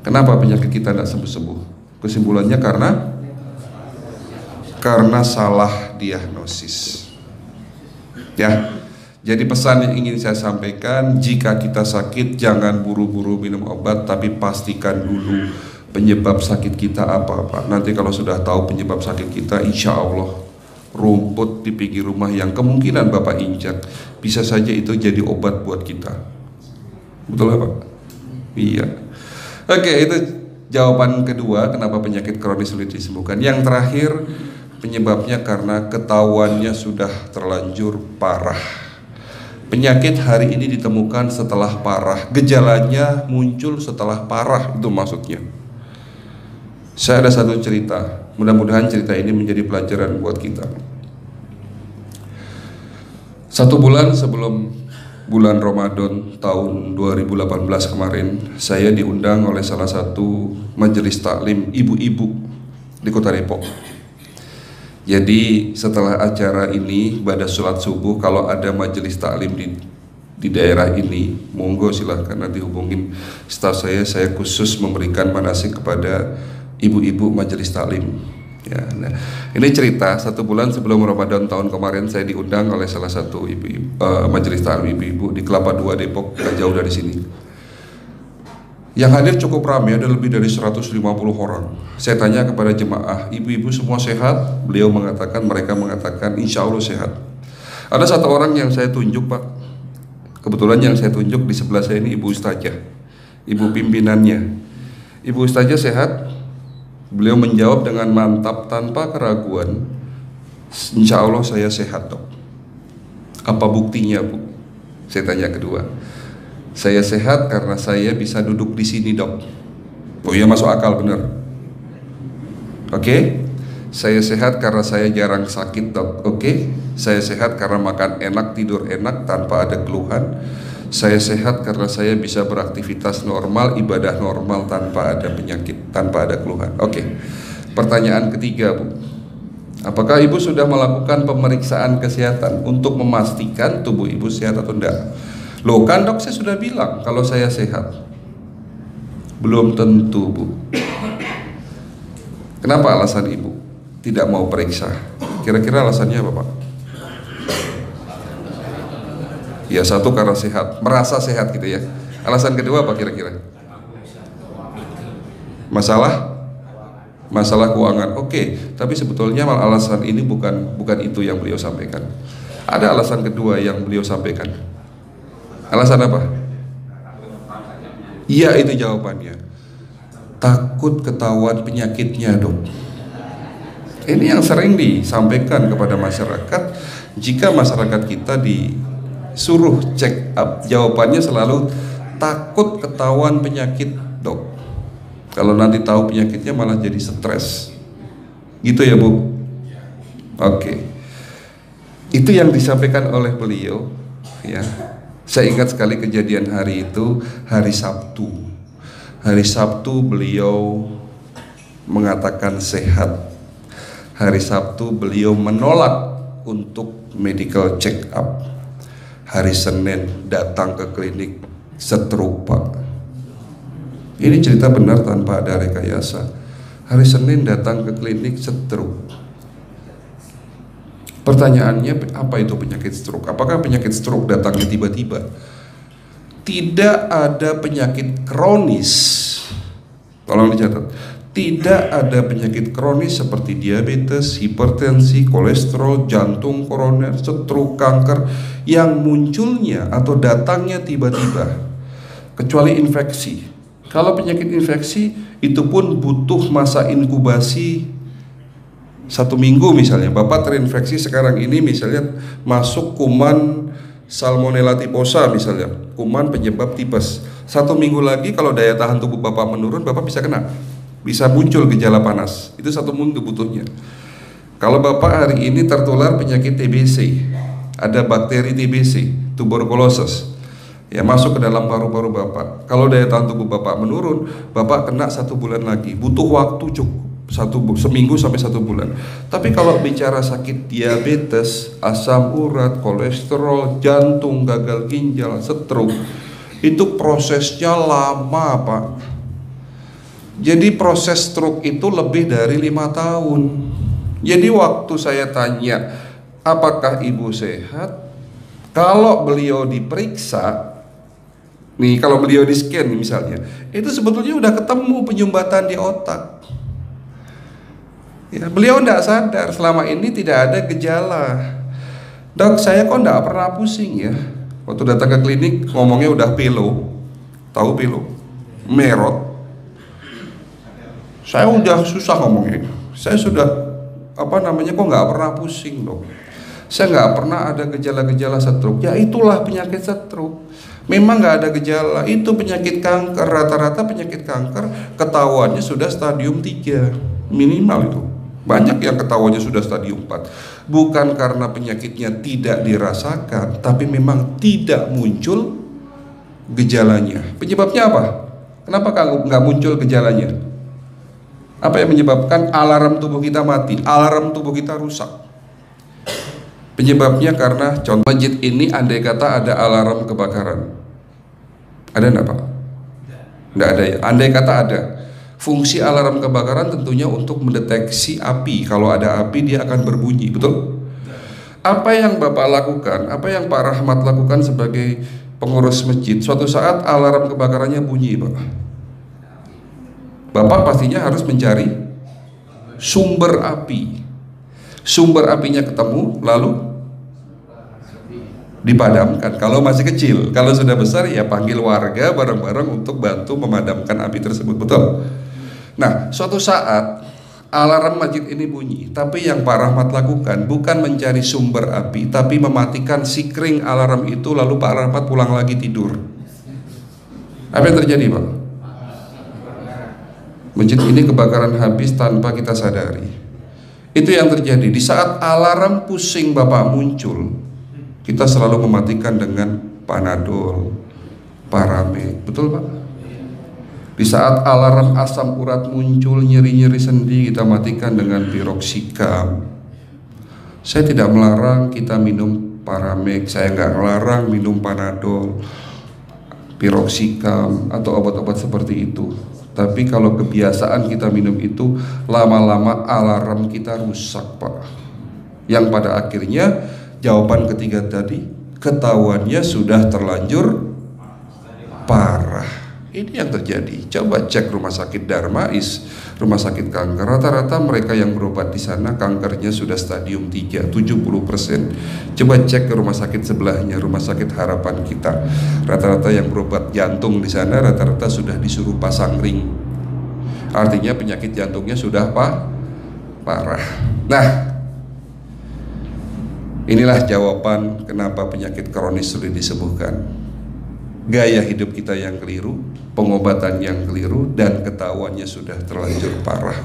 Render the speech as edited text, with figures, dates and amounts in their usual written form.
Kenapa penyakit kita tidak sembuh-sembuh? Kesimpulannya karena salah diagnosis. Ya, jadi pesan yang ingin saya sampaikan, jika kita sakit jangan buru-buru minum obat, tapi pastikan dulu penyebab sakit kita apa. Nanti kalau sudah tahu penyebab sakit kita, insya Allah rumput di pinggir rumah yang kemungkinan Bapak injak, bisa saja itu jadi obat buat kita. Betul Pak? Iya. Oke, itu jawaban kedua kenapa penyakit kronis sulit disembuhkan. Yang terakhir, penyebabnya karena ketahuannya sudah terlanjur parah. Penyakit hari ini ditemukan setelah parah, gejalanya muncul setelah parah, itu maksudnya. Saya ada satu cerita, mudah-mudahan cerita ini menjadi pelajaran buat kita. 1 bulan sebelum bulan Ramadan tahun 2018 kemarin, saya diundang oleh salah satu majelis taklim ibu-ibu di Kota Depok. Jadi setelah acara ini, pada sholat subuh, kalau ada majelis taklim di daerah ini, monggo silahkan nanti hubungin staf saya khusus memberikan manasik kepada ibu-ibu majelis taklim. Ya, nah, ini cerita 1 bulan sebelum Ramadan tahun kemarin, saya diundang oleh salah satu majelis taklim ibu-ibu di Kelapa II Depok, tidak jauh dari sini. Yang hadir cukup ramai, ada lebih dari 150 orang. Saya tanya kepada jemaah, ibu-ibu semua sehat? Beliau mengatakan, mereka mengatakan insya Allah sehat. Ada satu orang yang saya tunjuk Pak, kebetulan yang saya tunjuk di sebelah saya ini Ibu Ustazah, ibu pimpinannya. Ibu Ustazah sehat? Beliau menjawab dengan mantap tanpa keraguan, insya Allah saya sehat dok. Apa buktinya Bu? Saya tanya kedua. Saya sehat karena saya bisa duduk di sini dok. Oh iya, masuk akal, benar. Oke. Saya sehat karena saya jarang sakit dok. Oke. Saya sehat karena makan enak, tidur enak tanpa ada keluhan. Saya sehat karena saya bisa beraktivitas normal, ibadah normal tanpa ada penyakit, tanpa ada keluhan. Oke. Pertanyaan ketiga Bu, apakah ibu sudah melakukan pemeriksaan kesehatan untuk memastikan tubuh ibu sehat atau tidak? Loh kan dok, saya sudah bilang kalau saya sehat. Belum tentu Bu. Kenapa alasan ibu tidak mau periksa? Kira-kira alasannya apa Pak? Ya, satu karena sehat, merasa sehat gitu ya. Alasan kedua apa kira-kira? Masalah keuangan. Oke, tapi sebetulnya alasan ini bukan itu yang beliau sampaikan. Ada alasan kedua yang beliau sampaikan. Alasan apa? Iya, itu jawabannya. Takut ketahuan penyakitnya dok. Ini yang sering disampaikan kepada masyarakat. Jika masyarakat kita disuruh check up, jawabannya selalu takut ketahuan penyakit dok. Kalau nanti tahu penyakitnya malah jadi stres. Gitu ya Bu? Oke. Itu yang disampaikan oleh beliau ya. Saya ingat sekali kejadian hari itu, hari Sabtu. Hari Sabtu beliau mengatakan sehat. Hari Sabtu beliau menolak untuk medical check up. Hari Senin datang ke klinik stroke Pak. Ini cerita benar tanpa ada rekayasa. Hari Senin datang ke klinik stroke. Pertanyaannya, apa itu penyakit stroke? Apakah penyakit stroke datangnya tiba-tiba? Tidak ada penyakit kronis. Tolong dicatat. Tidak ada penyakit kronis seperti diabetes, hipertensi, kolesterol, jantung, koroner, stroke, kanker yang munculnya atau datangnya tiba-tiba, kecuali infeksi. Kalau penyakit infeksi itu pun butuh masa inkubasi 1 minggu misalnya. Bapak terinfeksi sekarang ini misalnya masuk kuman Salmonella typhosa misalnya, kuman penyebab tipes. 1 minggu lagi kalau daya tahan tubuh Bapak menurun, Bapak bisa kena, bisa muncul gejala panas. Itu 1 minggu butuhnya. Kalau Bapak hari ini tertular penyakit TBC, ada bakteri TBC, tuberkulosis, ya masuk ke dalam paru-paru Bapak. Kalau daya tahan tubuh Bapak menurun, Bapak kena 1 bulan lagi. Butuh waktu cukup seminggu sampai 1 bulan. Tapi kalau bicara sakit diabetes, asam urat, kolesterol, jantung, gagal ginjal, stroke, itu prosesnya lama Pak. Jadi proses stroke itu lebih dari 5 tahun. Jadi waktu saya tanya, apakah ibu sehat? Kalau beliau diperiksa, nih kalau beliau di scan misalnya, itu sebetulnya udah ketemu penyumbatan di otak. Ya, beliau tidak sadar selama ini tidak ada gejala. Dok, saya kok tidak pernah pusing ya. Waktu datang ke klinik ngomongnya udah pilo, tahu pilo, merot. Saya udah susah ngomongnya. Saya sudah kok nggak pernah pusing dok. Saya nggak pernah ada gejala-gejala stroke. Ya itulah penyakit stroke. Memang nggak ada gejala. Itu penyakit kanker. Rata-rata penyakit kanker ketahuannya sudah stadium 3 minimal itu. Banyak yang ketahuannya sudah stadium 4. Bukan karena penyakitnya tidak dirasakan, tapi memang tidak muncul gejalanya. Penyebabnya apa? Kenapa nggak muncul gejalanya? Apa yang menyebabkan alarm tubuh kita mati? Alarm tubuh kita rusak. Penyebabnya karena contoh masjid ini andai kata ada alarm kebakaran. Ada enggak Pak? Enggak ada ya. Andai kata ada. Fungsi alarm kebakaran tentunya untuk mendeteksi api. Kalau ada api dia akan berbunyi, betul? Apa yang Bapak lakukan, apa yang Pak Rahmat lakukan sebagai pengurus masjid, suatu saat alarm kebakarannya bunyi Pak. Bapak pastinya harus mencari sumber api. Sumber apinya ketemu, lalu dipadamkan. Kalau masih kecil, kalau sudah besar ya panggil warga bareng-bareng untuk bantu memadamkan api tersebut, betul? Nah, suatu saat alarm masjid ini bunyi, tapi yang Pak Rahmat lakukan bukan mencari sumber api, tapi mematikan sikring alarm itu, lalu Pak Rahmat pulang lagi tidur. Apa yang terjadi Pak? Masjid ini kebakaran habis tanpa kita sadari. Itu yang terjadi. Di saat alarm pusing Bapak muncul, kita selalu mematikan dengan Panadol, Paramed, betul Pak? Di saat alarm asam urat muncul, nyeri-nyeri sendi, kita matikan dengan piroxicam. Saya tidak melarang kita minum Paramed, saya nggak melarang minum Panadol, piroxicam atau obat-obat seperti itu. Tapi kalau kebiasaan kita minum itu, lama-lama alarm kita rusak Pak. Yang pada akhirnya jawaban ketiga tadi, ketahuannya sudah terlanjur parah. Ini yang terjadi. Coba cek rumah sakit Darmais, rumah sakit kanker. Rata-rata mereka yang berobat di sana kankernya sudah stadium 3, 70%. Coba cek ke rumah sakit sebelahnya, rumah sakit Harapan Kita. Rata-rata yang berobat jantung di sana rata-rata sudah disuruh pasang ring. Artinya penyakit jantungnya sudah parah. Nah, inilah jawaban kenapa penyakit kronis sulit disembuhkan. Gaya hidup kita yang keliru, pengobatan yang keliru, dan ketahuannya sudah terlanjur parah.